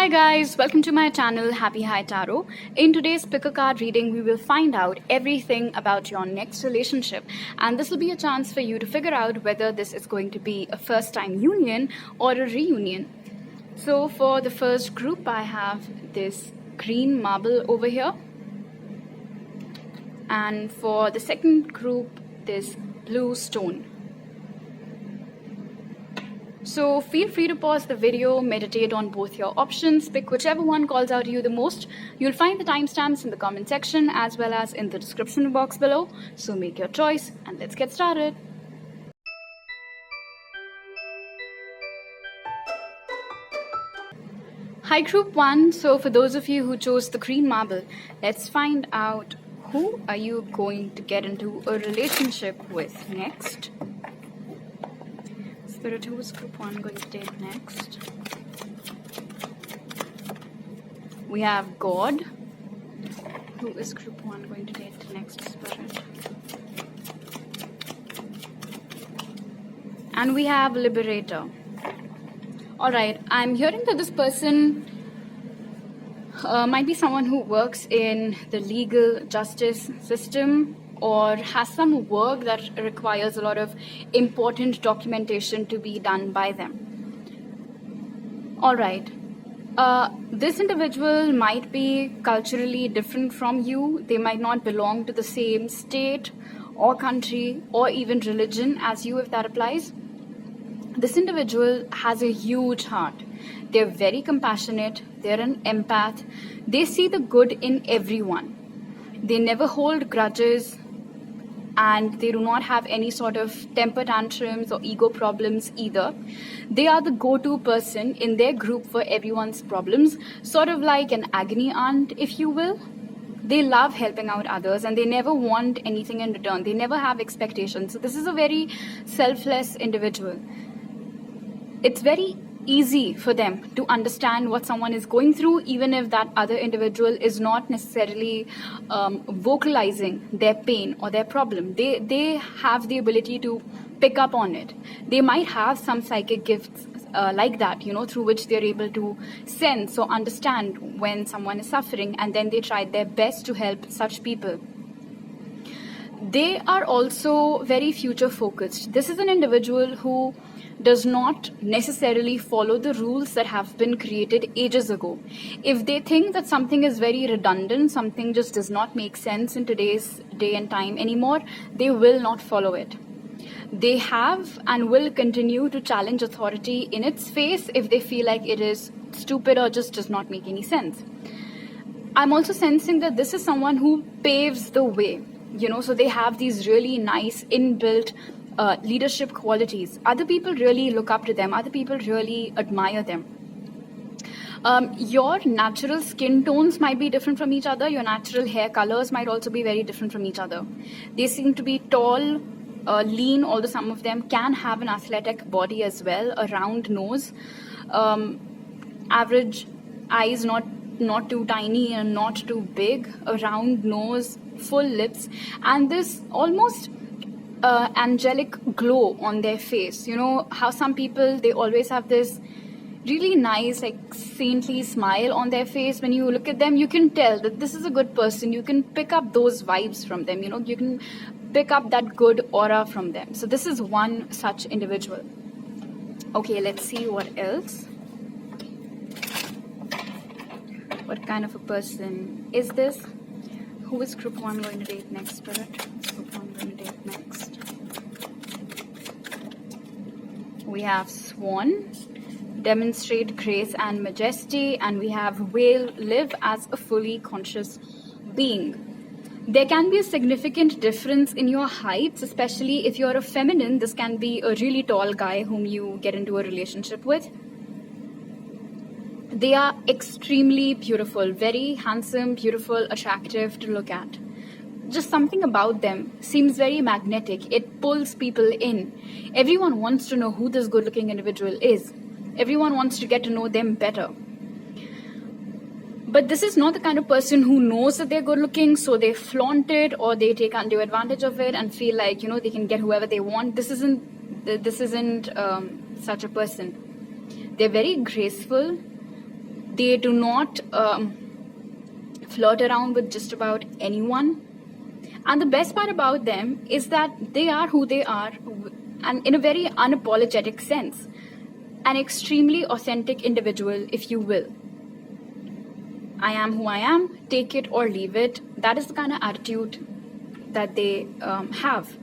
Hi guys, welcome to my channel Happy High Tarot. In today's pick a card reading, we will find out everything about your next relationship, and this will be a chance for you to figure out whether this is going to be a first time union or a reunion. So for the first group, I have this green marble over here, and for the second group, this blue stone. So feel free to pause the video, meditate on both your options, pick whichever one calls out to you the most. You'll find the timestamps in the comment section as well as in the description box below. So make your choice and let's get started. Hi group 1, so for those of you who chose the green marble, let's find out who are you going to get into a relationship with next. Spirit, who is group 1 going to date next? We have God. Who is group 1 going to date next, Spirit? And we have Liberator. Alright, I'm hearing that this person might be someone who works in the legal justice system or has some work that requires a lot of important documentation to be done by them. Alright, this individual might be culturally different from you. They might not belong to the same state or country or even religion as you, if that applies. This individual has a huge heart. They're very compassionate. They're an empath. They see the good in everyone. They never hold grudges, and they do not have any sort of temper tantrums or ego problems either. They are the go-to person in their group for everyone's problems, sort of like an agony aunt, if you will. They love helping out others and they never want anything in return. They never have expectations. So this is a very selfless individual. It's very easy for them to understand what someone is going through, even if that other individual is not necessarily vocalizing their pain or their problem. They have the ability to pick up on it. They might have some psychic gifts like that, through which they're able to sense or understand when someone is suffering, and then they try their best to help such people. They are also very future focused. This is an individual who does not necessarily follow the rules that have been created ages ago. If they think that something is very redundant, something just does not make sense in today's day and time anymore, they will not follow it. They have and will continue to challenge authority in its face if they feel like it is stupid or just does not make any sense. I'm also sensing that this is someone who paves the way, so they have these really nice inbuilt leadership qualities. Other people really look up to them. Other people really admire them. Your natural skin tones might be different from each other. Your natural hair colors might also be very different from each other. They seem to be tall, lean, although some of them can have an athletic body as well, a round nose, average eyes, not too tiny and not too big, a round nose, full lips, and this almost angelic glow on their face. How some people, they always have this really nice, like saintly smile on their face. When you look at them, you can tell that this is a good person. You can pick up those vibes from them. You can pick up that good aura from them. So this is one such individual. Okay, let's see what else. What kind of a person is this? Who is group 1 going to date next, Spirit? Group 1 going to date next. We have Swan, demonstrate grace and majesty, and we have Whale, live as a fully conscious being. There can be a significant difference in your heights, especially if you're a feminine. This can be a really tall guy whom you get into a relationship with. They are extremely beautiful, very handsome, beautiful, attractive to look at. Just something about them seems very magnetic. It pulls people in. Everyone wants to know who this good-looking individual is. Everyone wants to get to know them better. But this is not the kind of person who knows that they're good-looking, so they flaunt it or they take undue advantage of it and feel like, they can get whoever they want. This isn't such a person. They're very graceful. They do not flirt around with just about anyone. And the best part about them is that they are who they are, and in a very unapologetic sense. An extremely authentic individual, if you will. I am who I am, take it or leave it. That is the kind of attitude that they have.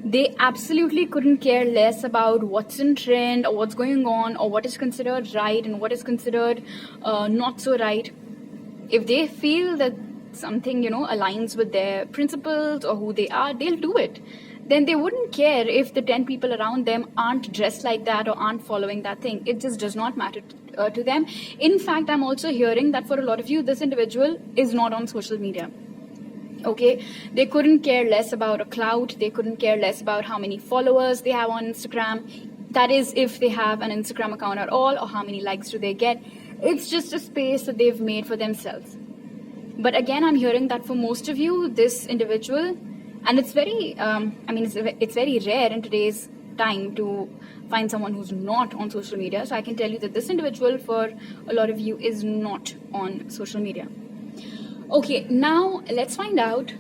They absolutely couldn't care less about what's in trend or what's going on or what is considered right and what is considered not so right. If they feel that something, aligns with their principles or who they are, they'll do it. Then they wouldn't care if the 10 people around them aren't dressed like that or aren't following that thing. It just does not matter to them. In fact, I'm also hearing that for a lot of you, this individual is not on social media. Okay, they couldn't care less about a clout. They couldn't care less about how many followers they have on Instagram. That is, if they have an Instagram account at all, or how many likes do they get. It's just a space that they've made for themselves. But again, I'm hearing that for most of you, this individual, and it's very, it's very rare in today's time to find someone who's not on social media. So I can tell you that this individual, for a lot of you, is not on social media. Okay, now let's find out,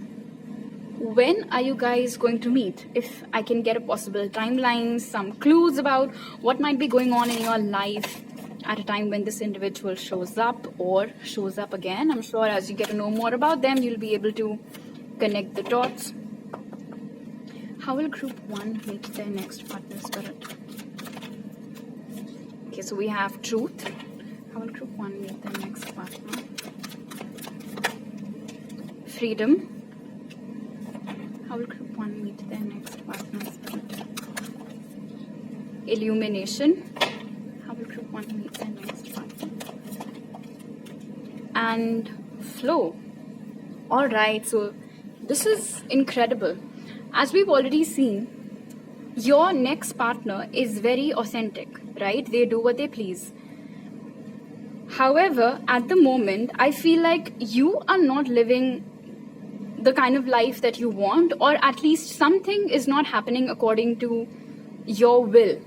when are you guys going to meet? If I can get a possible timeline, some clues about what might be going on in your life at a time when this individual shows up or shows up again. I'm sure as you get to know more about them, you'll be able to connect the dots. How will group 1 meet their next partner spirit? Okay, so we have truth. How will group 1 meet their next partner? Freedom. How will group 1 meet their next partner spirit? Illumination. How will group 1 meet their next partner? And flow. Alright, so this is incredible. As we've already seen, your next partner is very authentic, right? They do what they please. However, at the moment, I feel like you are not living the kind of life that you want, or at least something is not happening according to your will.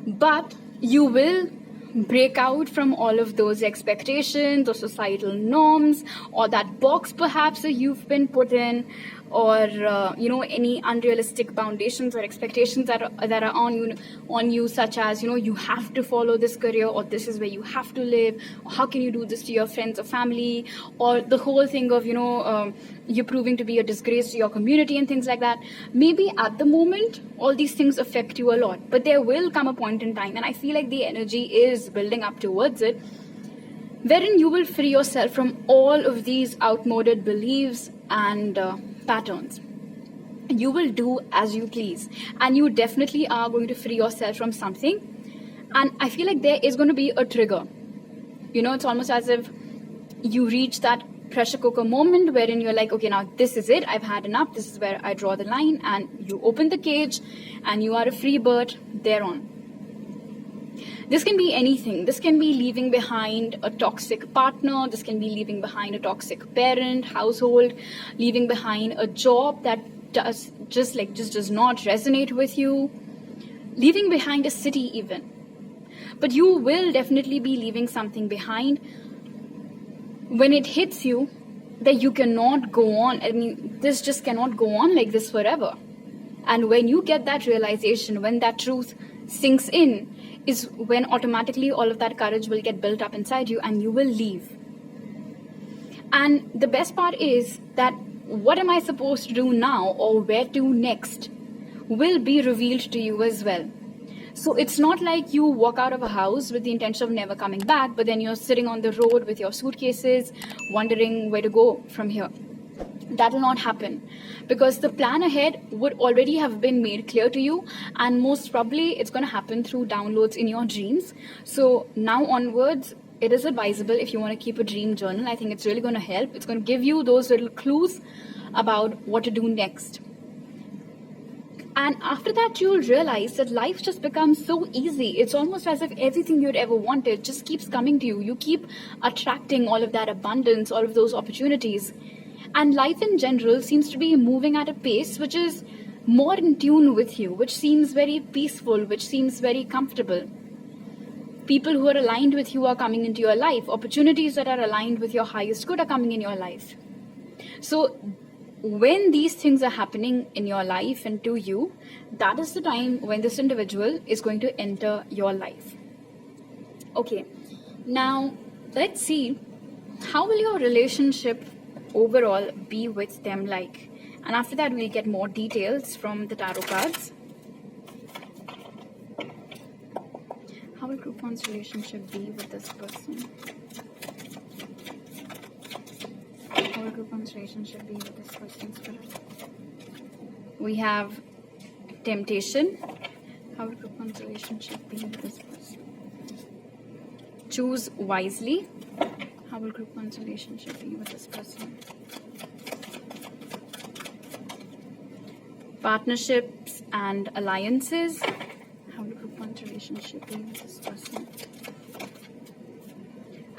But you will break out from all of those expectations or societal norms or that box perhaps that you've been put in, or any unrealistic foundations or expectations that are on you, such as you have to follow this career, or this is where you have to live, or how can you do this to your friends or family, or the whole thing of you're proving to be a disgrace to your community and things like that. Maybe at the moment all these things affect you a lot, but there will come a point in time, and I feel like the energy is building up towards it, wherein you will free yourself from all of these outmoded beliefs and patterns. You will do as you please, and you definitely are going to free yourself from something. And I feel like there is going to be a trigger. It's almost as if you reach that pressure cooker moment wherein you're like, okay, now this is it, I've had enough, this is where I draw the line, and you open the cage and you are a free bird thereon. This can be anything. This can be leaving behind a toxic partner. This can be leaving behind a toxic parent, household, leaving behind a job that just does not resonate with you, leaving behind a city even. But you will definitely be leaving something behind when it hits you that you cannot go on. This just cannot go on like this forever. And when you get that realization, when that truth sinks in, is when automatically all of that courage will get built up inside you and you will leave. And the best part is that what am I supposed to do now, or where to next, will be revealed to you as well. So it's not like you walk out of a house with the intention of never coming back, but then you're sitting on the road with your suitcases, wondering where to go from here. That will not happen, because the plan ahead would already have been made clear to you, and most probably it's going to happen through downloads in your dreams. So now onwards, it is advisable, if you want to keep a dream journal, I think it's really going to help. It's going to give you those little clues about what to do next. And after that, you'll realize that life just becomes so easy. It's almost as if everything you'd ever wanted just keeps coming to you. You keep attracting all of that abundance, all of those opportunities. And life in general seems to be moving at a pace which is more in tune with you, which seems very peaceful, which seems very comfortable. People who are aligned with you are coming into your life. Opportunities that are aligned with your highest good are coming in your life. So when these things are happening in your life and to you, that is the time when this individual is going to enter your life. Okay, now let's see, how will your relationship overall be with them like? And after that, we'll get more details from the tarot cards. How will group one's relationship be with this person? How will group one's relationship be with this person, Spirit? We have temptation. How will group one's relationship be with this person? Choose wisely. How will group one's relationship be with this person? Partnerships and alliances. How will group one's relationship be with this person?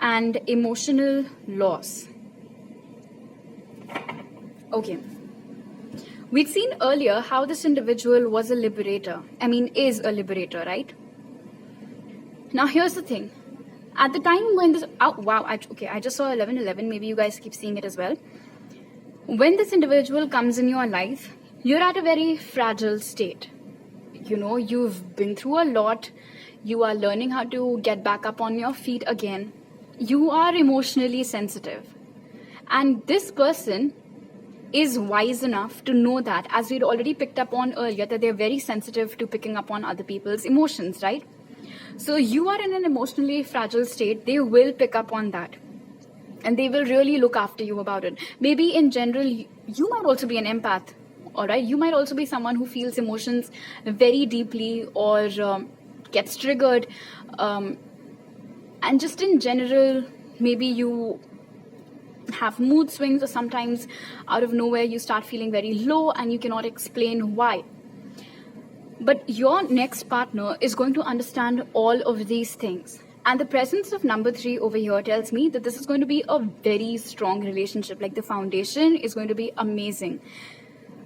And emotional loss. Okay. We'd seen earlier how this individual was a liberator. Is a liberator, right? Now here's the thing. At the time when this, I just saw 1111, maybe you guys keep seeing it as well. When this individual comes in your life, you're at a very fragile state. You've been through a lot. You are learning how to get back up on your feet again. You are emotionally sensitive. And this person is wise enough to know that, as we'd already picked up on earlier, that they're very sensitive to picking up on other people's emotions, right? So you are in an emotionally fragile state. They will pick up on that. And they will really look after you about it. Maybe in general, you might also be an empath. Alright, you might also be someone who feels emotions very deeply or gets triggered. And just in general, maybe you have mood swings, or sometimes out of nowhere you start feeling very low and you cannot explain why. But your next partner is going to understand all of these things. And the presence of number 3 over here tells me that this is going to be a very strong relationship. Like, the foundation is going to be amazing.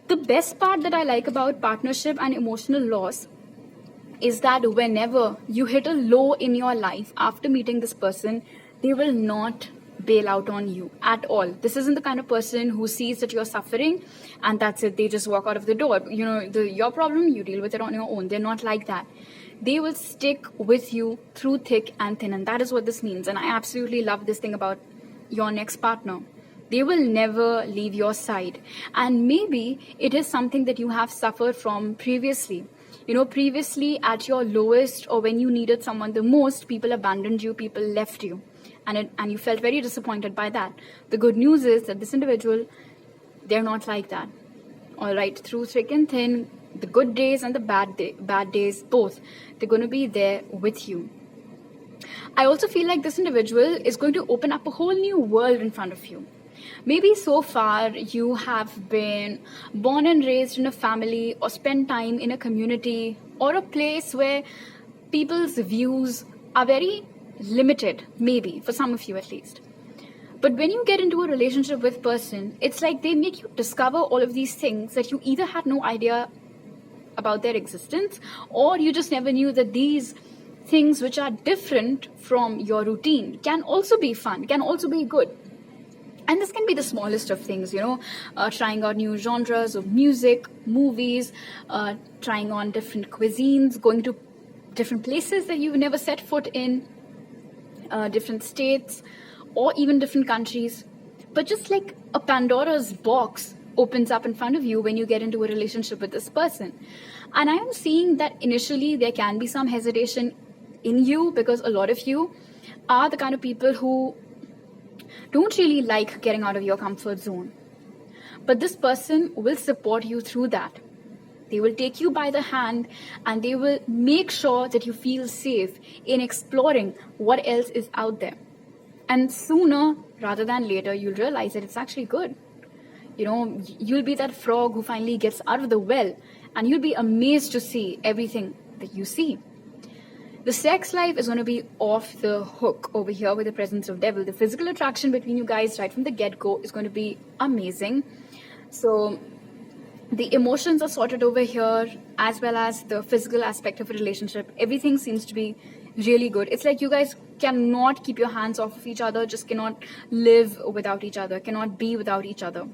The best part that I like about partnership and emotional loss is that whenever you hit a low in your life after meeting this person, they will not bail out on you at all. This isn't the kind of person who sees that you're suffering and that's it, they just walk out of the door. Your problem, you deal with it on your own. They're not like that. They will stick with you through thick and thin, and that is what this means. And I absolutely love this thing about your next partner. They will never leave your side. And maybe it is something that you have suffered from previously. Previously at your lowest, or when you needed someone the most, people abandoned you, people left you. And you felt very disappointed by that. The good news is that this individual, they're not like that. All right, through thick and thin, the good days and the bad days, both, they're going to be there with you. I also feel like this individual is going to open up a whole new world in front of you. Maybe so far you have been born and raised in a family, or spent time in a community or a place where people's views are very limited, maybe for some of you at least. But when you get into a relationship with a person, it's like they make you discover all of these things that you either had no idea about their existence, or you just never knew that these things which are different from your routine can also be fun, can also be good. And this can be the smallest of things, trying out new genres of music, movies, trying on different cuisines, going to different places that you've never set foot in, different states, or even different countries. But just like a Pandora's box opens up in front of you when you get into a relationship with this person. And I am seeing that initially there can be some hesitation in you, because a lot of you are the kind of people who don't really like getting out of your comfort zone. But this person will support you through that. They will take you by the hand and they will make sure that you feel safe in exploring what else is out there. And sooner rather than later, you'll realize that it's actually good. You'll be that frog who finally gets out of the well, and you'll be amazed to see everything that you see. The sex life is going to be off the hook over here with the presence of devil. The physical attraction between you guys right from the get-go is going to be amazing. So the emotions are sorted over here, as well as the physical aspect of a relationship. Everything seems to be really good. It's like you guys cannot keep your hands off of each other, just cannot live without each other, cannot be without each other.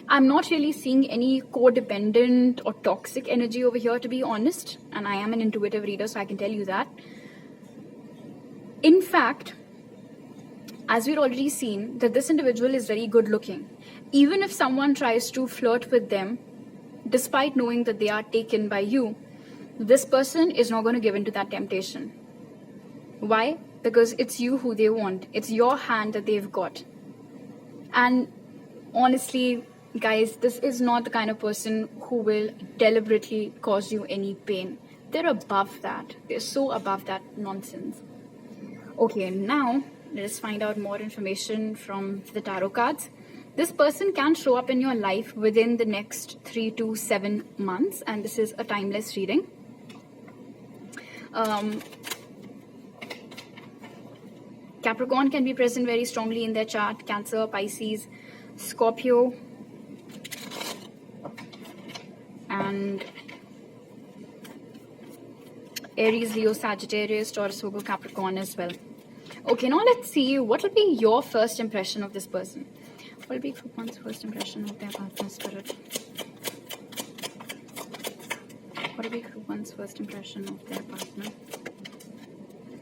I'm not really seeing any codependent or toxic energy over here, to be honest, and I am an intuitive reader, so I can tell you that. In fact, as we've already seen, that this individual is very good looking. Even if someone tries to flirt with them, despite knowing that they are taken by you, this person is not going to give in to that temptation. Why? Because it's you who they want. It's your hand that they've got. And honestly, guys, this is not the kind of person who will deliberately cause you any pain. They're above that. They're so above that nonsense. Okay, now let us find out more information from the tarot cards. This person can show up in your life within the next 3 to 7 months, and this is a timeless reading. Capricorn can be present very strongly in their chart. Cancer, Pisces, Scorpio, and Aries, Leo, Sagittarius, Taurus, Virgo, Capricorn as well. Okay, now let's see what will be your first impression of this person. What will be group one's first impression of their partner, Spirit? What will be group one's first impression of their partner?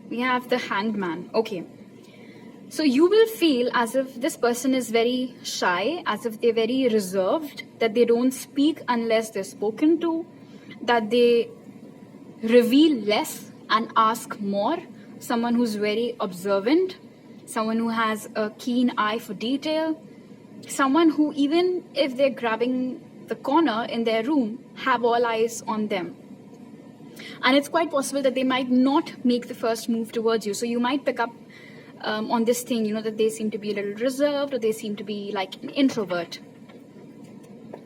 We have the Hanged Man. Okay. So you will feel as if this person is very shy, as if they're very reserved, that they don't speak unless they're spoken to, that they reveal less and ask more. Someone who's very observant, someone who has a keen eye for detail, someone who, even if they're grabbing the corner in their room, have all eyes on them. And it's quite possible that they might not make the first move towards you. So you might pick up on this thing, you know, that they seem to be a little reserved, or they seem to be like an introvert.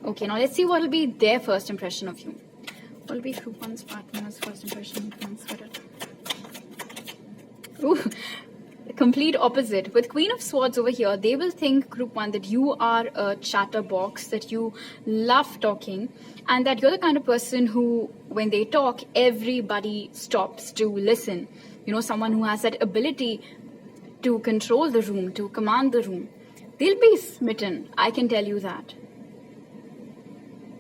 Okay, now let's see what will be their first impression of you. What will be group one's partner's first impression of one's Spirit? Ooh, the complete opposite. With Queen of Swords over here, they will think, group one, that you are a chatterbox, that you love talking, and that you're the kind of person who, when they talk, everybody stops to listen. You know, someone who has that ability to control the room, to command the room. They'll be smitten, I can tell you that.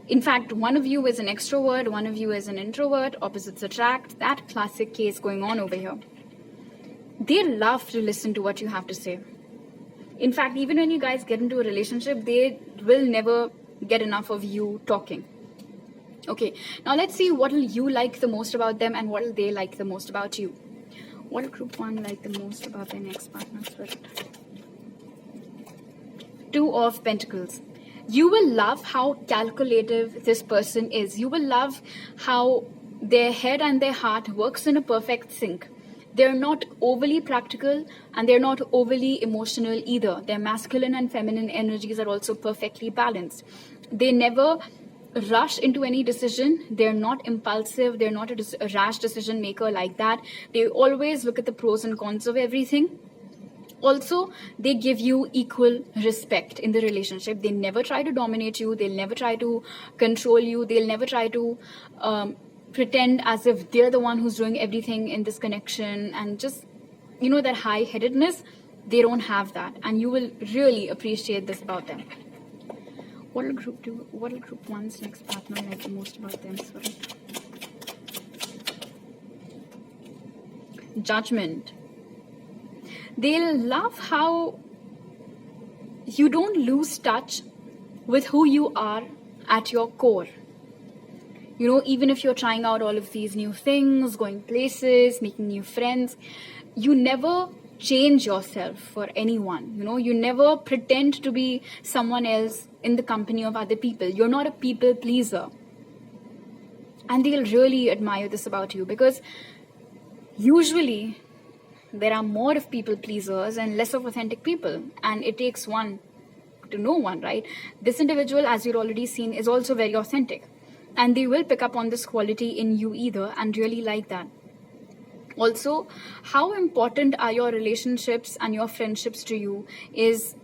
In fact, one of you is an extrovert, one of you is an introvert, opposites attract. That classic case going on over here. They love to listen to what you have to say. In fact, even when you guys get into a relationship, they will never get enough of you talking. Okay, now let's see what will you like the most about them and what will they like the most about you. What will group one like the most about their next partner, Spirit? Two of Pentacles. You will love how calculative this person is. You will love how their head and their heart works in a perfect sync. They're not overly practical and they're not overly emotional either. Their masculine and feminine energies are also perfectly balanced. They never rush into any decision. They're not impulsive. They're not a rash decision maker like that. They always look at the pros and cons of everything. Also, they give you equal respect in the relationship. They never try to dominate you. They'll never try to control you. They'll never try to pretend as if they're the one who's doing everything in this connection, and just, you know, that high-headedness. They don't have that, and you will really appreciate this about them. What will group two? What will group one's next partner like the most about them, Spirit? Judgment. They'll love how you don't lose touch with who you are at your core. You know, even if you're trying out all of these new things, going places, making new friends, you never change yourself for anyone. You know, you never pretend to be someone else in the company of other people. You're not a people pleaser. And they'll really admire this about you, because usually there are more of people pleasers and less of authentic people. And it takes one to know one, right? This individual, as you've already seen, is also very authentic. And they will pick up on this quality in you either and really like that. Also, how important are your relationships and your friendships to you is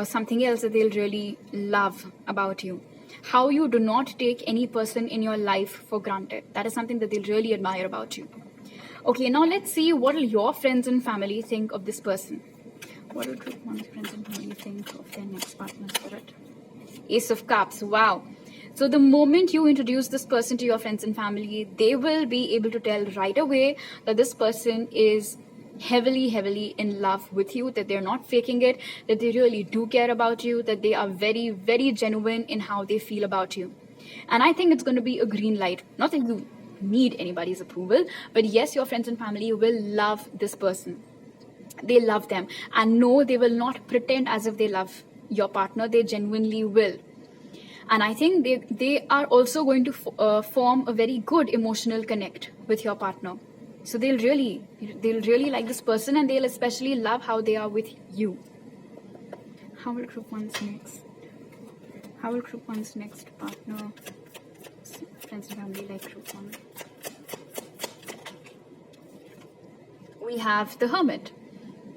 something else that they'll really love about you. How you do not take any person in your life for granted. That is something that they'll really admire about you. Okay, now let's see what will your friends and family think of this person. What will group 1's friends and family think of their next partner spirit? Ace of Cups. Wow. So the moment you introduce this person to your friends and family, they will be able to tell right away that this person is heavily in love with you, that they're not faking it, that they really do care about you, that they are very genuine in how they feel about you. And I think it's going to be a green light. Not that you need anybody's approval, but yes, your friends and family will love this person. They love them, and no, they will not pretend as if they love your partner. They genuinely will. And I think they are also going to form a very good emotional connect with your partner. So they'll really like this person, and they'll especially love how they are with you. How will group 1's next? How will group 1's next partner, friends and family, like group 1? We have the Hermit.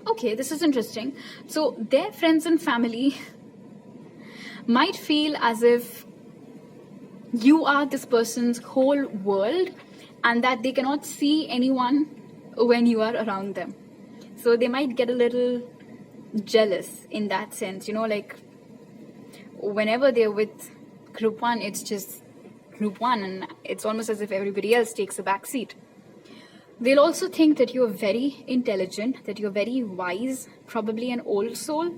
Okay, this is interesting. So their friends and family might feel as if you are this person's whole world, and that they cannot see anyone when you are around them. So they might get a little jealous in that sense, like whenever they're with group 1, it's just group 1, and it's almost as if everybody else takes a back seat. They'll also think that you're very intelligent, that you're very wise, probably an old soul.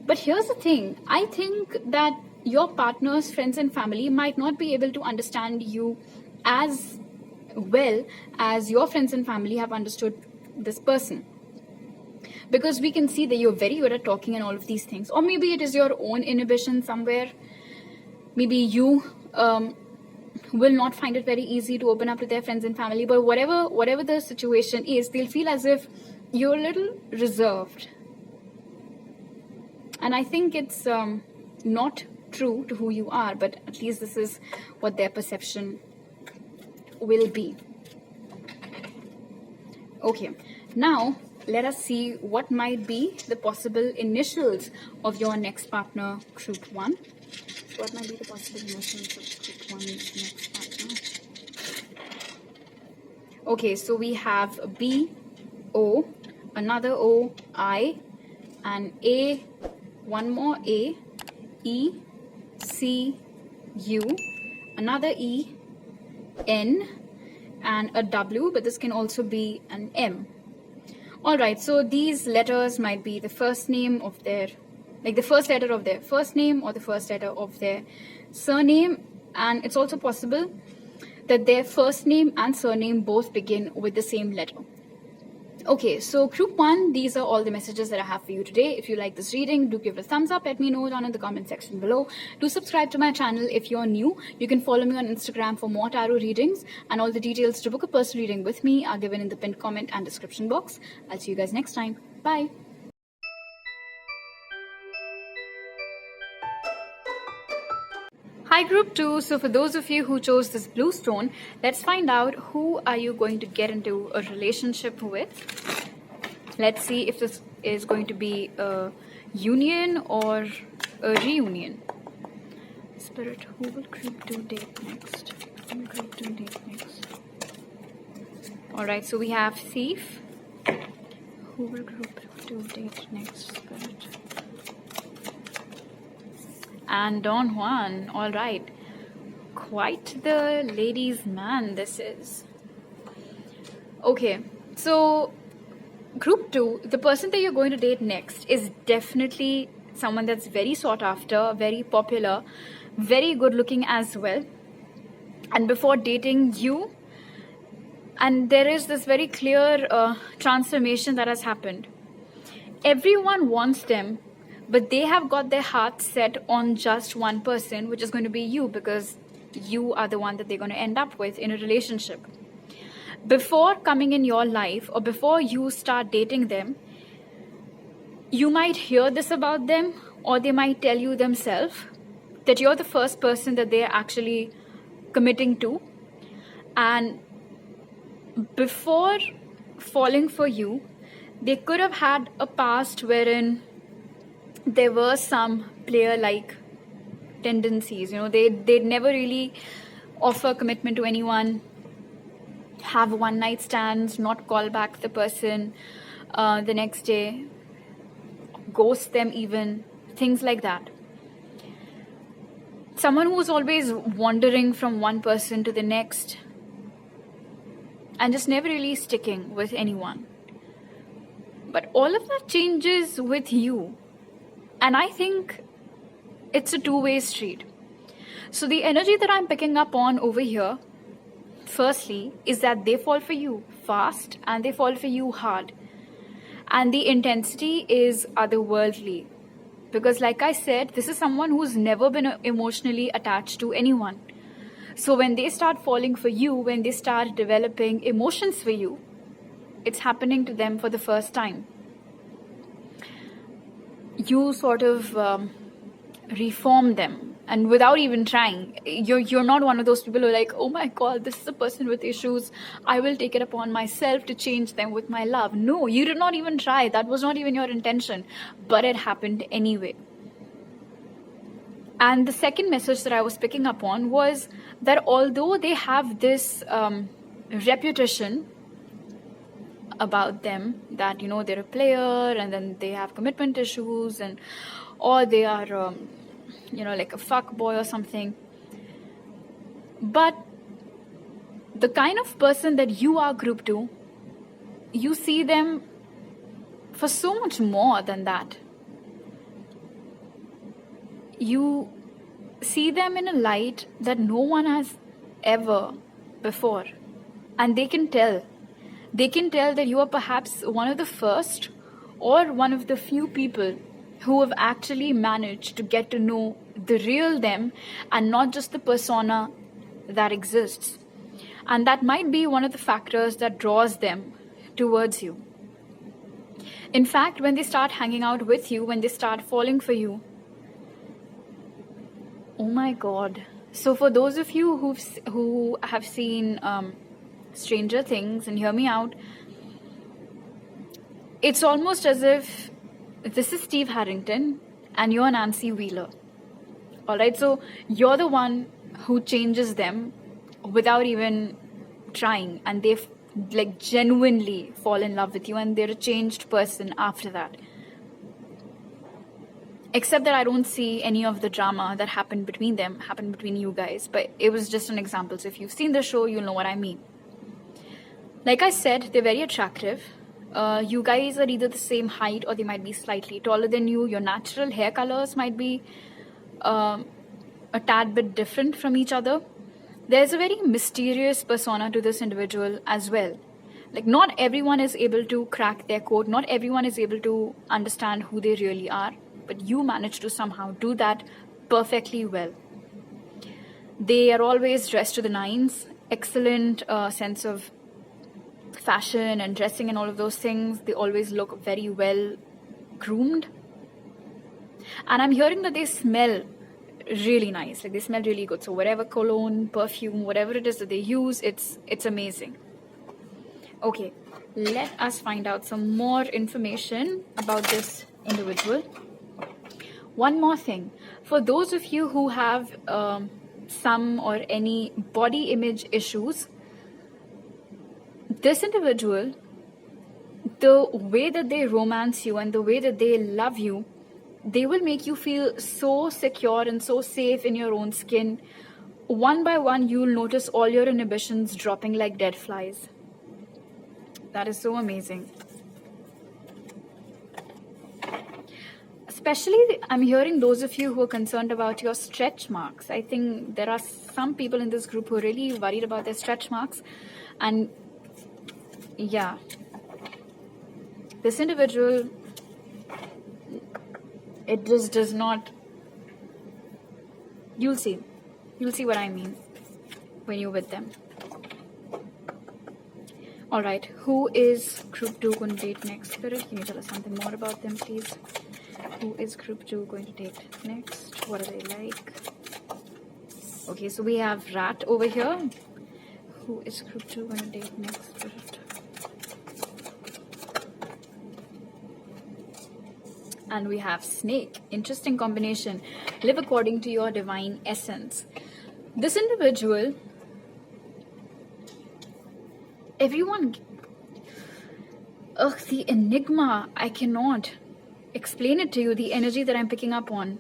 But here's the thing, I think that your partner's friends and family might not be able to understand you as well as your friends and family have understood this person. Because we can see that you're very good at talking and all of these things. Or maybe it is your own inhibition somewhere. Maybe you will not find it very easy to open up to their friends and family. But whatever the situation is, they'll feel as if you're a little reserved. And I think it's not true to who you are, but at least this is what their perception will be. Okay, now let us see what might be the possible initials of your next partner, group 1. What might be the possible initials of group 1's next partner? Okay, so we have B, O, another O, I, and A, one more A, E, C, U, another E, N, and a W, but this can also be an M. Alright, so these letters might be the first name of their, like the first letter of their first name or the first letter of their surname, and it's also possible that their first name and surname both begin with the same letter. Okay, so group 1, these are all the messages that I have for you today. If you like this reading, do give it a thumbs up. Let me know down in the comment section below. Do subscribe to my channel if you're new. You can follow me on Instagram for more tarot readings, and all the details to book a personal reading with me are given in the pinned comment and description box. I'll see you guys next time. Bye. Hi group 2, so for those of you who chose this blue stone, let's find out who are you going to get into a relationship with. Let's see if this is going to be a union or a reunion. Spirit, who will group 2 date next? Who will group 2 date next? Alright, so we have Thief. Who will group 2 date next, Spirit? And Don Juan. All right, quite the ladies' man this is. Okay, so group 2, the person that you're going to date next is definitely someone that's very sought after, very popular, very good looking as well. And before dating you, and there is this very clear transformation that has happened. Everyone wants them, but they have got their hearts set on just one person, which is going to be you, because you are the one that they're going to end up with in a relationship. Before coming in your life, or before you start dating them, you might hear this about them, or they might tell you themselves that you're the first person that they're actually committing to. And before falling for you, they could have had a past wherein there were some player-like tendencies. They'd never really offer commitment to anyone. have one night stands, not call back the person the next day, ghost them even, things like that. Someone who's always wandering from one person to the next and just never really sticking with anyone. But all of that changes with you. And I think it's a two-way street. So the energy that I'm picking up on over here, firstly, is that they fall for you fast and they fall for you hard. And the intensity is otherworldly. Because like I said, this is someone who's never been emotionally attached to anyone. So when they start falling for you, when they start developing emotions for you, it's happening to them for the first time. You sort of reform them, and without even trying. You're not one of those people who are like, oh my God, this is a person with issues, I will take it upon myself to change them with my love. No, you did not even try. That was not even your intention, but it happened anyway. And the second message that I was picking up on was that although they have this reputation about them, that, you know, they're a player and then they have commitment issues, and or they are you know, like a fuck boy or something, but the kind of person that you are, group 2, you see them for so much more than that. You see them in a light that no one has ever before, and they can tell that you are perhaps one of the first or one of the few people who have actually managed to get to know the real them and not just the persona that exists. And that might be one of the factors that draws them towards you. In fact, when they start hanging out with you, when they start falling for you, oh my God. So for those of you who have seen Stranger Things, and hear me out, it's almost as if this is Steve Harrington and you're Nancy Wheeler. Alright, so you're the one who changes them without even trying, and they like genuinely fall in love with you, and they're a changed person after that. Except that I don't see any of the drama that happened between them happen between you guys, but it was just an example. So if you've seen the show, you'll know what I mean. Like I said, they're very attractive. You guys are either the same height or they might be slightly taller than you. Your natural hair colors might be a tad bit different from each other. There's a very mysterious persona to this individual as well. Like, not everyone is able to crack their code. Not everyone is able to understand who they really are. But you manage to somehow do that perfectly well. They are always dressed to the nines. Excellent sense of fashion and dressing and all of those things. They always look very well groomed. And I'm hearing that they smell really nice. Like, they smell really good. So whatever cologne, perfume, whatever it is that they use, it's amazing. Okay, let us find out some more information about this individual. One more thing, for those of you who have some or any body image issues, this individual, the way that they romance you and the way that they love you, they will make you feel so secure and so safe in your own skin. One by one, you'll notice all your inhibitions dropping like dead flies. That is so amazing. Especially, I'm hearing those of you who are concerned about your stretch marks. I think there are some people in this group who are really worried about their stretch marks. And yeah, this individual, it just does not, you'll see what I mean when you're with them. Alright, who is group 2 going to date next? Spirit, can you tell us something more about them, please? Who is group 2 going to date next? What are they like? Okay, so we have Rat over here. Who is group 2 going to date next? Spirit. And we have Snake. Interesting combination. Live according to your divine essence. This individual, Everyone, the enigma, I cannot explain it to you, the energy that I'm picking up on.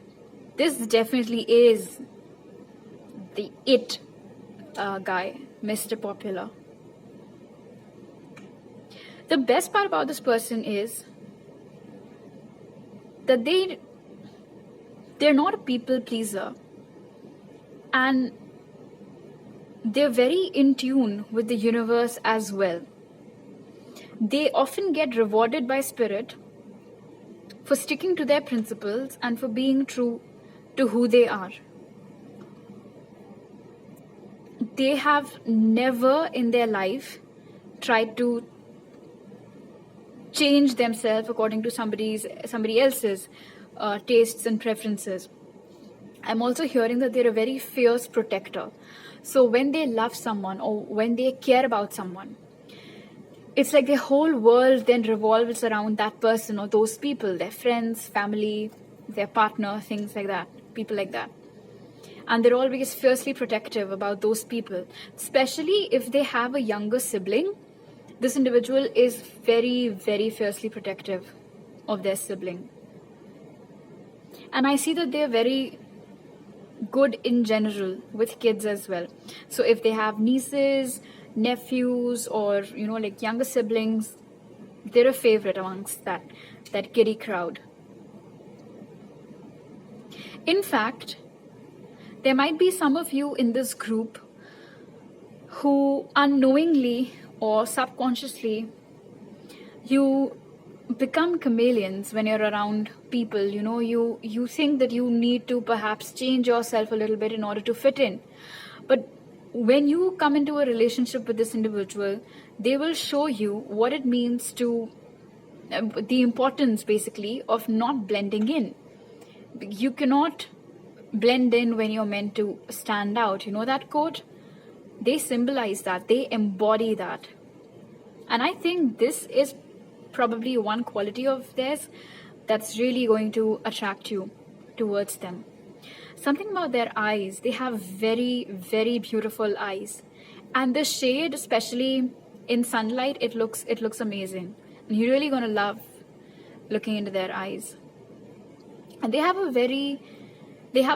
This definitely is the it guy, Mr. Popular. The best part about this person is that they're not a people pleaser, and they're very in tune with the universe as well. They often get rewarded by spirit for sticking to their principles and for being true to who they are. They have never in their life tried to change themselves according to somebody else's tastes and preferences. I'm also hearing that they're a very fierce protector. So when they love someone or when they care about someone, it's like their whole world then revolves around that person or those people, their friends, family, their partner, things like that, people like that. And they're always fiercely protective about those people, especially if they have a younger sibling. This individual is very, very fiercely protective of their sibling. And I see that they're very good in general with kids as well. So if they have nieces, nephews, or like younger siblings, they're a favorite amongst that kiddie crowd. In fact, there might be some of you in this group who unknowingly or subconsciously, you become chameleons when you're around people. You think that you need to perhaps change yourself a little bit in order to fit in. But when you come into a relationship with this individual, they will show you what it means to, the importance basically of not blending in. You cannot blend in when you're meant to stand out. You know that quote? They symbolize that, they embody that. And I think this is probably one quality of theirs that's really going to attract you towards them. Something about their eyes, they have very, very beautiful eyes. And the shade, especially in sunlight, it looks amazing. And you're really going to love looking into their eyes. And they have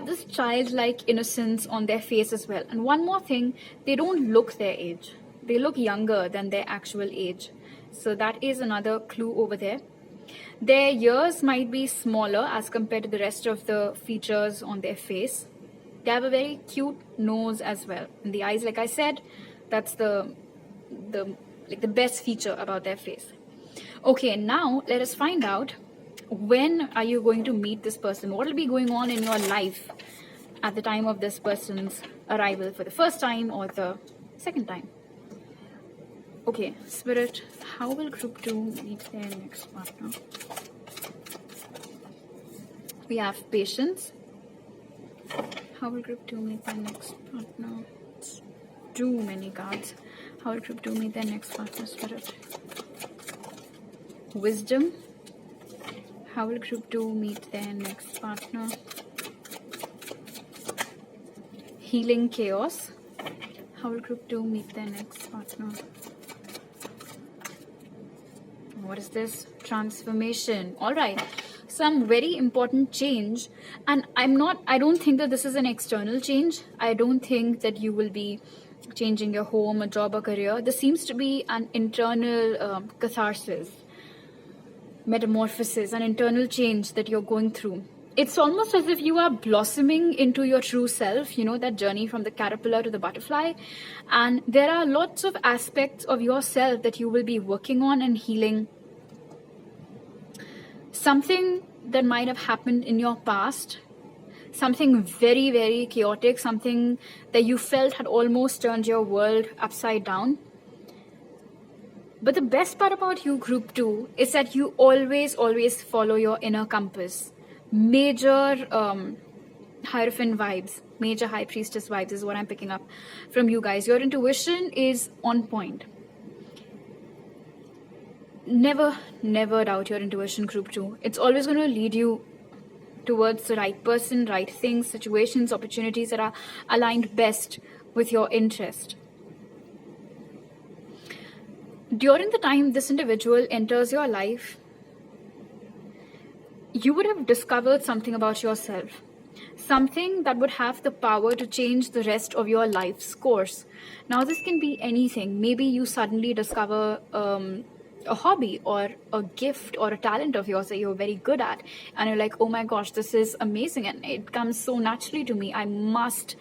this childlike innocence on their face as well. And one more thing, they don't look their age. They look younger than their actual age. So that is another clue over there. Their ears might be smaller as compared to the rest of the features on their face. They have a very cute nose as well. And the eyes, like I said, that's the best feature about their face. Okay, now let us find out, when are you going to meet this person? What will be going on in your life at the time of this person's arrival, for the first time or the second time? Okay, Spirit, how will group 2 meet their next partner? We have patience. How will group 2 meet their next partner? It's too many cards. How will group 2 meet their next partner, Spirit? Wisdom. How will group 2 meet their next partner? Healing chaos. How will group 2 meet their next partner? What is this? Transformation. All right. Some very important change. And I don't think that this is an external change. I don't think that you will be changing your home, a job, or career. This seems to be an internal catharsis, metamorphosis, an internal change that you're going through. It's almost as if you are blossoming into your true self, that journey from the caterpillar to the butterfly. And there are lots of aspects of yourself that you will be working on and healing. Something that might have happened in your past, something very, very chaotic, something that you felt had almost turned your world upside down. But the best part about you, group 2, is that you always follow your inner compass. Major Hierophant vibes, major High Priestess vibes is what I'm picking up from you guys. Your intuition is on point. Never doubt your intuition, group 2. It's always going to lead you towards the right person, right things, situations, opportunities that are aligned best with your interest. During the time this individual enters your life, you would have discovered something about yourself, something that would have the power to change the rest of your life's course. Now, this can be anything. Maybe you suddenly discover a hobby or a gift or a talent of yours that you're very good at, and you're like, oh my gosh, this is amazing and it comes so naturally to me. I must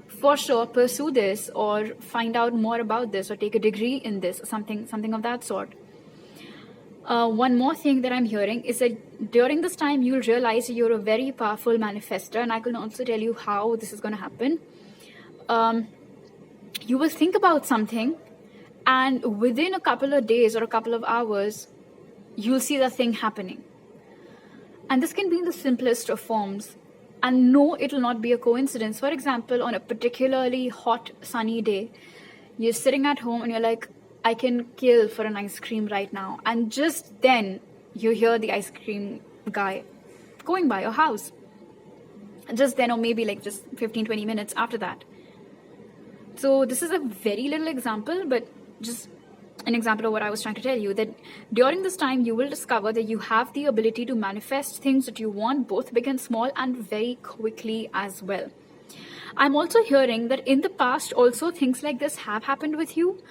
for sure pursue this or find out more about this or take a degree in this, something of that sort. One more thing that I'm hearing is that during this time you'll realize you're a very powerful manifester, and I can also tell you how this is going to happen. You will think about something, and within a couple of days or a couple of hours, you'll see the thing happening. And this can be in the simplest of forms. And no, it will not be a coincidence. For example, on a particularly hot, sunny day, you're sitting at home and you're like, I can kill for an ice cream right now. And just then, you hear the ice cream guy going by your house. Just then, or maybe like just 15-20 minutes after that. So this is a very little example, but just an example of what I was trying to tell you, that during this time you will discover that you have the ability to manifest things that you want, both big and small, and very quickly as well. I'm also hearing that in the past also things like this have happened with you,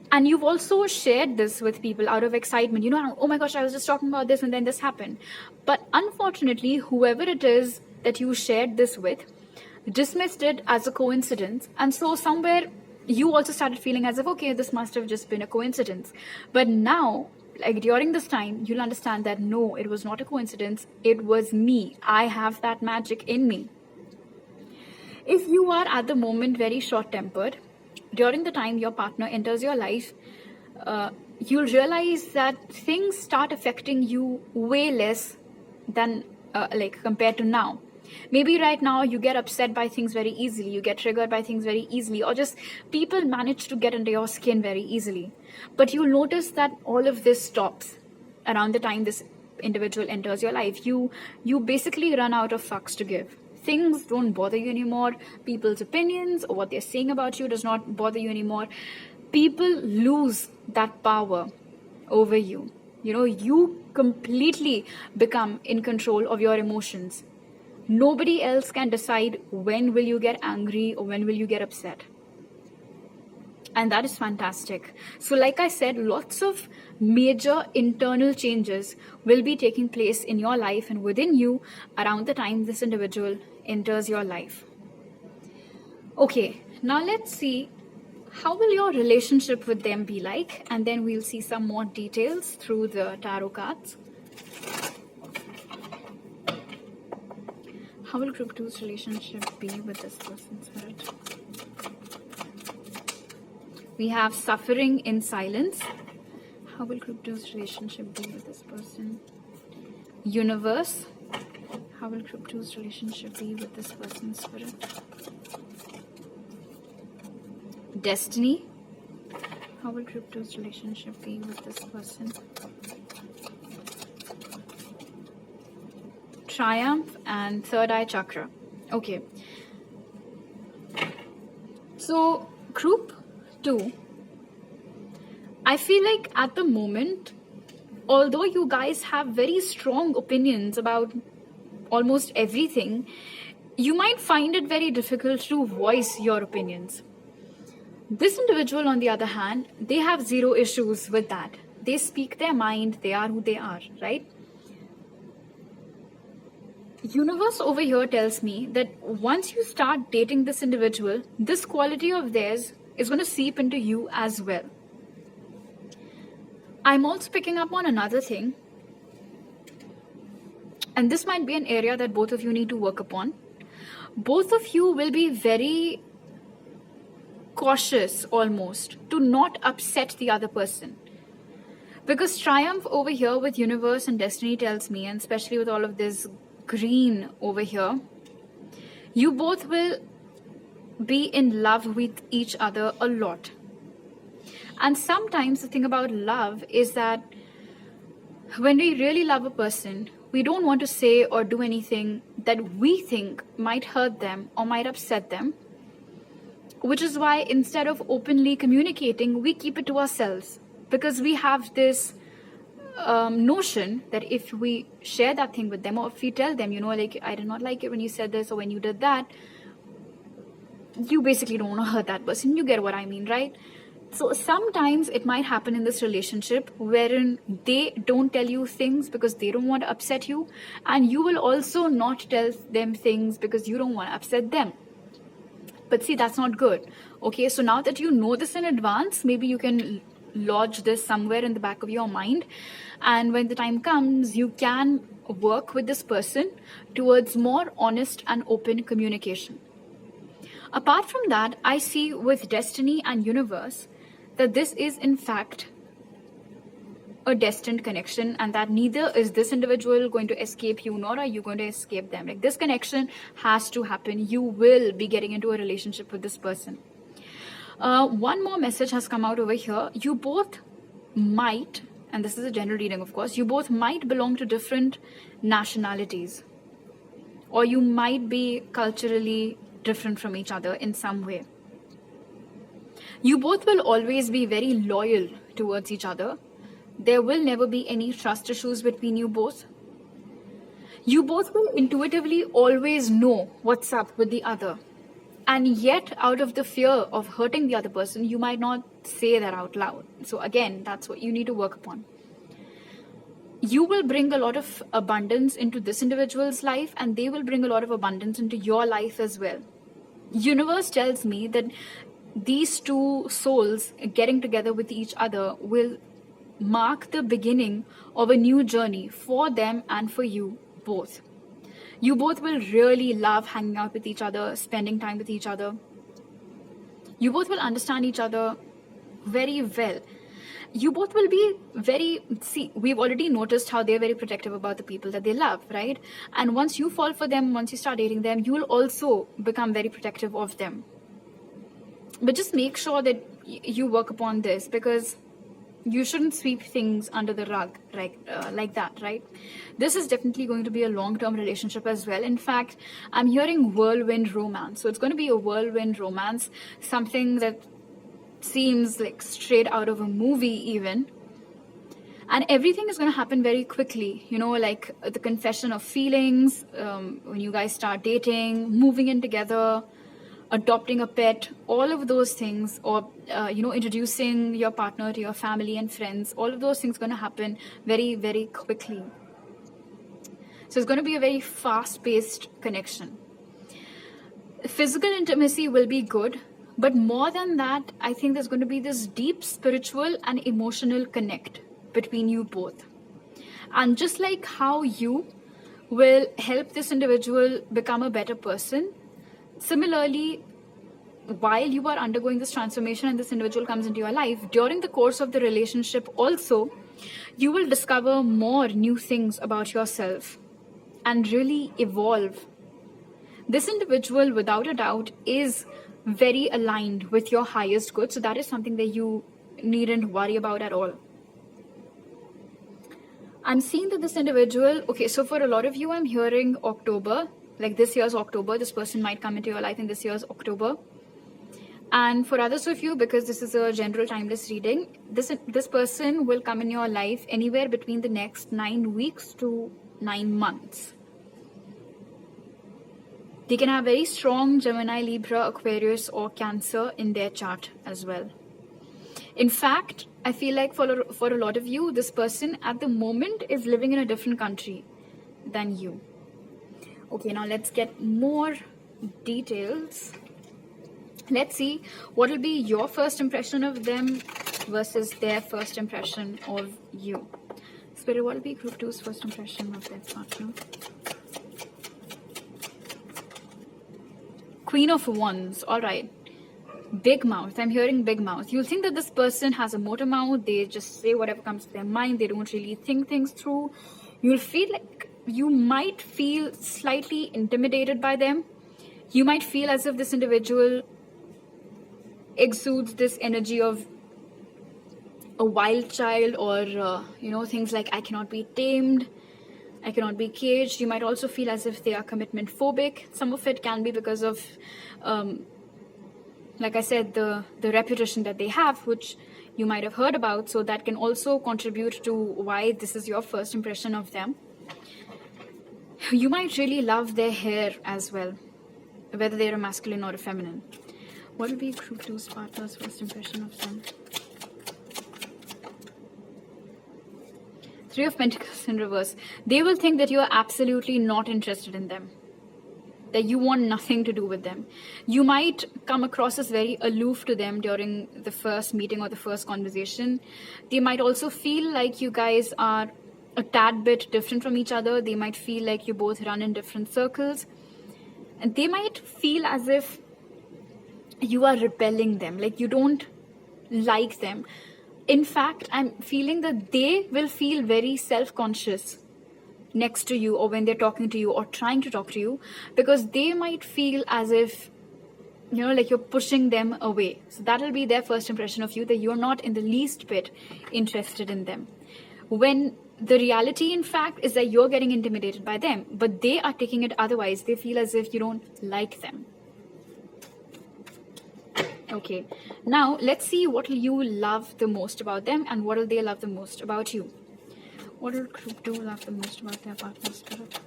and you've also shared this with people out of excitement. You know, oh my gosh, I was just talking about this and then this happened. But unfortunately, whoever it is that you shared this with dismissed it as a coincidence, and so somewhere you also started feeling as if, okay, this must have just been a coincidence. But now, like during this time, you'll understand that no, it was not a coincidence. It was me. I have that magic in me. If you are at the moment very short-tempered, during the time your partner enters your life, you'll realize that things start affecting you way less than compared to now. Maybe right now you get upset by things very easily, you get triggered by things very easily, or just people manage to get under your skin very easily. But you'll notice that all of this stops around the time this individual enters your life. You basically run out of fucks to give. Things don't bother you anymore. People's opinions or what they're saying about you does not bother you anymore. People lose that power over you. You know, you completely become in control of your emotions. Nobody else can decide when will you get angry or when will you get upset. And that is fantastic. So like I said, lots of major internal changes will be taking place in your life and within you around the time this individual enters your life. Okay, now let's see how will your relationship with them be like, and then we'll see some more details through the tarot cards. How will Group 2's relationship be with this person, Spirit? We have suffering in silence. How will Group 2's relationship be with this person? Universe. How will Group 2's relationship be with this person, Spirit? Destiny. How will Group 2's relationship be with this person? Triumph and third eye chakra. Okay. So, Group 2, I feel like at the moment, although you guys have very strong opinions about almost everything, you might find it very difficult to voice your opinions. This individual, on the other hand, they have zero issues with that. They speak their mind, they are who they are, right? Universe over here tells me that once you start dating this individual, this quality of theirs is going to seep into you as well. I'm also picking up on another thing, and this might be an area that both of you need to work upon. Both of you will be very cautious almost to not upset the other person. Because Triumph over here with Universe and Destiny tells me, and especially with all of this green over here, you both will be in love with each other a lot. And sometimes the thing about love is that when we really love a person, we don't want to say or do anything that we think might hurt them or might upset them, which is why instead of openly communicating, we keep it to ourselves, because we have this notion that if we share that thing with them, or if we tell them, like, I did not like it when you said this or when you did that, you basically don't want to hurt that person. You get what I mean, right? So sometimes it might happen in this relationship wherein they don't tell you things because they don't want to upset you, and you will also not tell them things because you don't want to upset them. But see, that's not good. Okay, so now that you know this in advance, maybe you can lodge this somewhere in the back of your mind, and when the time comes, you can work with this person towards more honest and open communication. Apart from that, I see with destiny and universe that this is in fact a destined connection, and that neither is this individual going to escape you, nor are you going to escape them. Like, this connection has to happen. You will be getting into a relationship with this person. One more message has come out over here. You both might, and this is a general reading of course, you both might belong to different nationalities, or you might be culturally different from each other in some way. You both will always be very loyal towards each other. There will never be any trust issues between you both. You both will intuitively always know what's up with the other. And yet, out of the fear of hurting the other person, you might not say that out loud. So again, that's what you need to work upon. You will bring a lot of abundance into this individual's life, and they will bring a lot of abundance into your life as well. Universe tells me that these two souls getting together with each other will mark the beginning of a new journey for them and for you both. You both will really love hanging out with each other, spending time with each other. You both will understand each other very well. You both will be we've already noticed how they're very protective about the people that they love, right? And once you fall for them, once you start dating them, you will also become very protective of them. But just make sure that you work upon this, because you shouldn't sweep things under the rug like that, right? This is definitely going to be a long-term relationship as well. In fact, I'm hearing whirlwind romance. So it's going to be a whirlwind romance, something that seems like straight out of a movie even. And everything is going to happen very quickly, like the confession of feelings, when you guys start dating, moving in together, adopting a pet, all of those things, or introducing your partner to your family and friends, all of those things are going to happen very, very quickly. So it's going to be a very fast-paced connection. Physical intimacy will be good, but more than that, I think there's going to be this deep spiritual and emotional connect between you both. And just like how you will help this individual become a better person, similarly, while you are undergoing this transformation and this individual comes into your life, during the course of the relationship also, you will discover more new things about yourself and really evolve. This individual, without a doubt, is very aligned with your highest good. So that is something that you needn't worry about at all. I'm seeing that this individual, okay, so for a lot of you, I'm hearing October, like this year's October. This person might come into your life in this year's October. And for others of you, because this is a general timeless reading, this person will come in your life anywhere between the next 9 weeks to 9 months. They can have very strong Gemini, Libra, Aquarius or Cancer in their chart as well. In fact, I feel like for a lot of you, this person at the moment is living in a different country than you. Okay, now let's get more details. Let's see what will be your first impression of them versus their first impression of you. Spirit, what will be Group 2's first impression of their partner? Queen of Wands. All right. Big mouth. I'm hearing big mouth. You'll think that this person has a motor mouth. They just say whatever comes to their mind. They don't really think things through. You'll feel like you might feel slightly intimidated by them. You might feel as if this individual exudes this energy of a wild child, or things like I cannot be tamed, I cannot be caged. You might also feel as if they are commitment phobic. Some of it can be because of like I said, the reputation that they have, which you might have heard about, so that can also contribute to why this is your first impression of them. You might really love their hair as well, whether they're a masculine or a feminine. What will be group 2's partner's first impression of them? 3 of Pentacles in reverse. They will think that you are absolutely not interested in them, that you want nothing to do with them. You might come across as very aloof to them during the first meeting or the first conversation. They might also feel like you guys are a tad bit different from each other. They might feel like you both run in different circles. And they might feel as if you are repelling them, like you don't like them. In fact, I'm feeling that they will feel very self-conscious next to you, or when they're talking to you or trying to talk to you, because they might feel as if, you know, like you're pushing them away. So that'll be their first impression of you, that you're not in the least bit interested in them. When the reality, in fact, is that you're getting intimidated by them, but they are taking it otherwise. They feel as if you don't like them. Okay, now let's see what you love the most about them and what will they love the most about you. What will group 2 love the most about their partner spirit?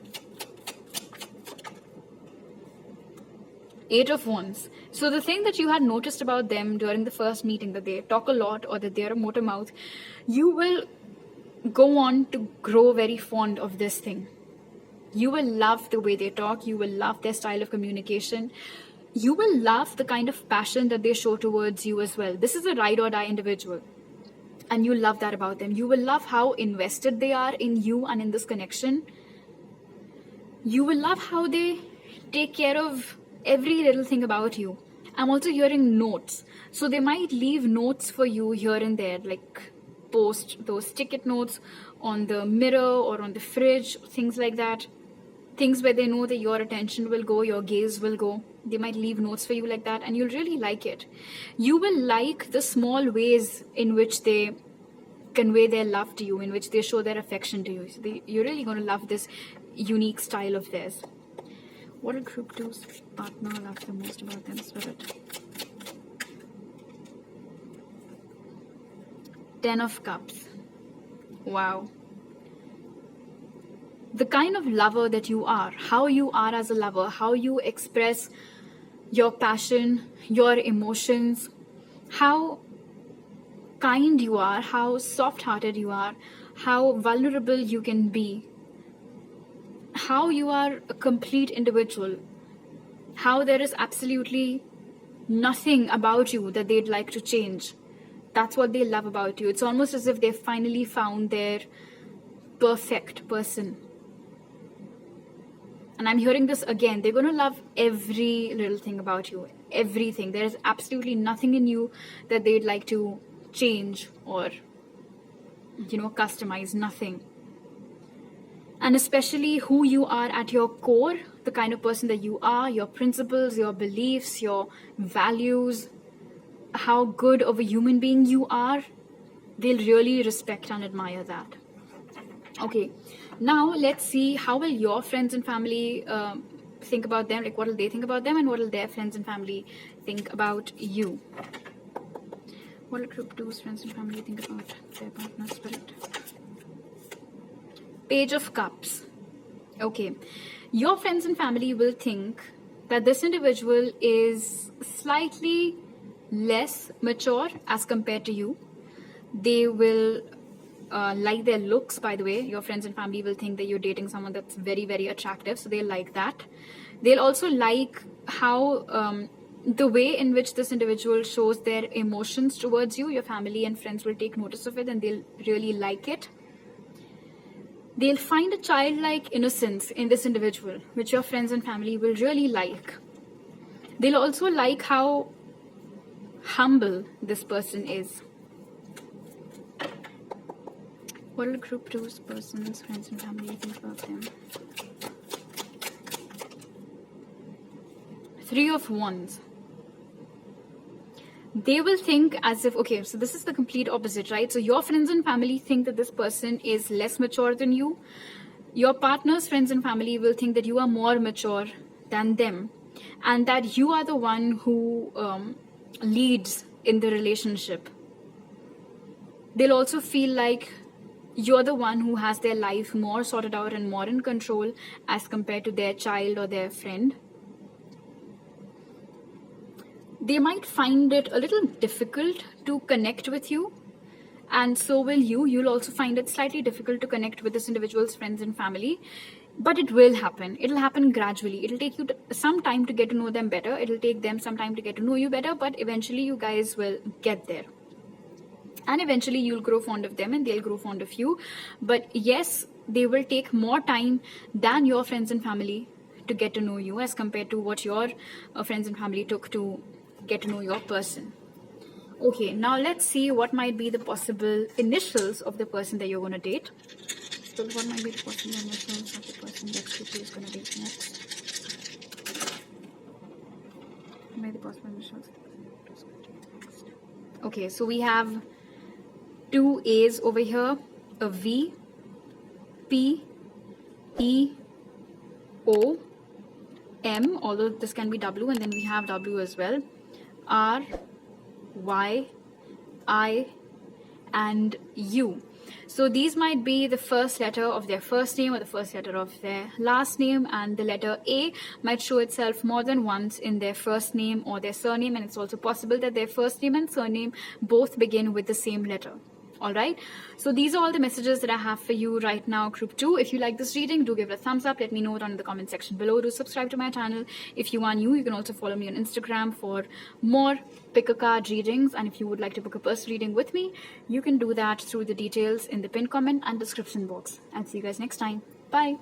8 of Wands. So the thing that you had noticed about them during the first meeting, that they talk a lot or that they're a motor mouth, you will go on to grow very fond of this thing. You will love the way they talk. You will love their style of communication. You will love the kind of passion that they show towards you as well. This is a ride or die individual, and you love that about them. You will love how invested they are in you and in this connection. You will love how they take care of every little thing about you. I'm also hearing notes. So they might leave notes for you here and there, like post those ticket notes on the mirror or on the fridge, things like that. Things where they know that your attention will go, your gaze will go. They might leave notes for you like that, and you'll really like it. You will like the small ways in which they convey their love to you, in which they show their affection to you. So you're really going to love this unique style of theirs. What will group 2's partner love the most about them, Spirit? 10 of Cups. Wow. The kind of lover that you are, how you are as a lover, how you express your passion, your emotions, how kind you are, how soft-hearted you are, how vulnerable you can be, how you are a complete individual, how there is absolutely nothing about you that they'd like to change. That's what they love about you. It's almost as if they've finally found their perfect person. And I'm hearing this again. They're going to love every little thing about you. Everything. There is absolutely nothing in you that they'd like to change or, you know, customize. Nothing. And especially who you are at your core, the kind of person that you are, your principles, your beliefs, your values, how good of a human being you are, they'll really respect and admire that. Okay, now let's see how will your friends and family think about them, like what will they think about them, and what will their friends and family think about you. What will group 2's friends and family think about their partner, Spirit? Page of Cups. Okay, your friends and family will think that this individual is slightly less mature as compared to you. They will like their looks, by the way. Your friends and family will think that you're dating someone that's very, very attractive, so they'll like that. They'll also like how the way in which this individual shows their emotions towards you. Your family and friends will take notice of it, and they'll really like it. They'll find a childlike innocence in this individual, which your friends and family will really like. They'll also like how humble this person is. What will group 2's person's friends and family think about them? 3 of Wands. They will think as if, okay, so this is the complete opposite, right? So your friends and family think that this person is less mature than you. Your partner's friends and family will think that you are more mature than them, and that you are the one who leads in the relationship. They'll also feel like you're the one who has their life more sorted out and more in control as compared to their child or their friend. They might find it a little difficult to connect with you, and so will you. You'll also find it slightly difficult to connect with this individual's friends and family, but it will happen. It'll happen gradually. It'll take you some time to get to know them better. It'll take them some time to get to know you better, but eventually you guys will get there. And eventually you'll grow fond of them and they'll grow fond of you. But yes, they will take more time than your friends and family to get to know you as compared to what your friends and family took to get to know your person. Okay, now let's see what might be the possible initials of the person that you're going to date. So what might be the possible initials of the person that Kruti is going to date next? What might be the possible initials? Okay, so we have two A's over here, a V, P, E, O, M, although this can be W, and then we have W as well, R, Y, I, and U. So these might be the first letter of their first name or the first letter of their last name, and the letter A might show itself more than once in their first name or their surname, and it's also possible that their first name and surname both begin with the same letter. Alright, so these are all the messages that I have for you right now, group 2. If you like this reading, do give it a thumbs up. Let me know down in the comment section below. Do subscribe to my channel. If you are new, you can also follow me on Instagram for more pick a card readings. And if you would like to book a personal reading with me, you can do that through the details in the pinned comment and description box. I'll see you guys next time. Bye.